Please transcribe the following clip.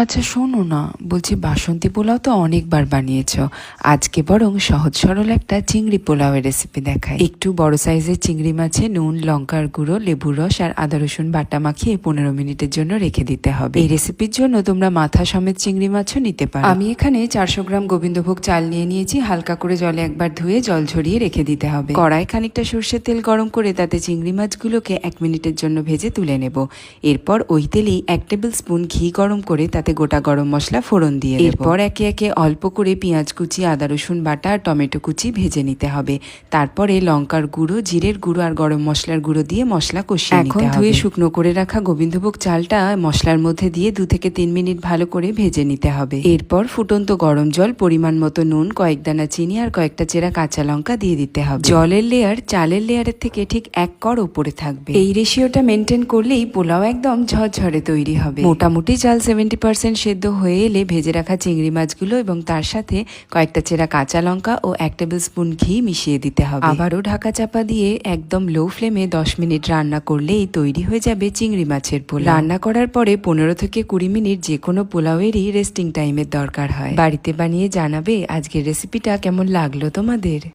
আচ্ছা শোনো না, বলছি বাসন্তী পোলাও তো অনেকবার বানিয়েছো, আজকে বরং সহজ সরল একটা চিংড়ি পোলাওয়ের রেসিপি দেখাই। একটু বড় সাইজের চিংড়ি মাছে নুন, লঙ্কার গুঁড়ো, লেবুর রস আর আদা রসুন বাটা মাখিয়ে 15 মিনিটের জন্য রেখে দিতে হবে। এই রেসিপির জন্য তোমরা মাথা সমেত চিংড়ি মাছও নিতে পারো। আমি এখানে 400 গ্রাম গোবিন্দভোগ চাল নিয়ে নিয়েছি। হালকা করে জলে একবার ধুয়ে জল ঝরিয়ে রেখে দিতে হবে। কড়াই খানিকটা সর্ষের তেল গরম করে তাতে চিংড়ি মাছগুলোকে 1 মিনিটের জন্য ভেজে তুলে নেব। এরপর ওই তেলেই 1 টেবিল স্পুন ঘি গরম করে তাতে গোটা গরম মশলা ফোড়ন দিয়ে এরপর একে একে অল্প করে পেঁয়াজ কুচি, আদা রসুন বাটা আর টমেটো কুচি ভেজে নিতে হবে। তারপরে লঙ্কার গুঁড়ো, জিরের গুঁড়ো আর গরম মশলার গুঁড়ো দিয়ে মশলা কষিয়ে নিতে হবে। এখন ধুয়ে শুকনো করে রাখা গোবিন্দভোগ চালটা মশলার মধ্যে দিয়ে 2 থেকে 3 মিনিট ভালো করে ভেজে নিতে হবে। এরপর ফুটন্ত গরম জল, পরিমাণ মতো নুন, কয়েক দানা চিনি আর কয়েকটা চেরা কাঁচা লঙ্কা দিয়ে দিতে হবে। জলের লেয়ার চালের লেয়ারের থেকে ঠিক 1 কড় উপরে থাকবে। এই রেশিওটা মেনটেন করলেই পোলাও একদম ঝরঝরে তৈরি হবে। মোটামুটি চাল 70% সেদ্ধ হয়ে এলে ভেজে রাখা চিংড়ি মাছগুলো এবং তার সাথে কয়েকটা চেরা কাঁচা লঙ্কা ও 1 টেবিল স্পুন ঘি মিশিয়ে দিতে হবে। আবারও ঢাকা চাপা দিয়ে একদম লো ফ্লেমে 10 মিনিট রান্না করলেই তৈরি হয়ে যাবে চিংড়ি মাছের পোলাও। রান্না করার পরে 15 থেকে 20 মিনিট যে কোনো পোলাওয়েরই রেস্টিং টাইমের দরকার হয়। বাড়িতে বানিয়ে জানাবে আজকের রেসিপিটা কেমন লাগলো তোমাদের।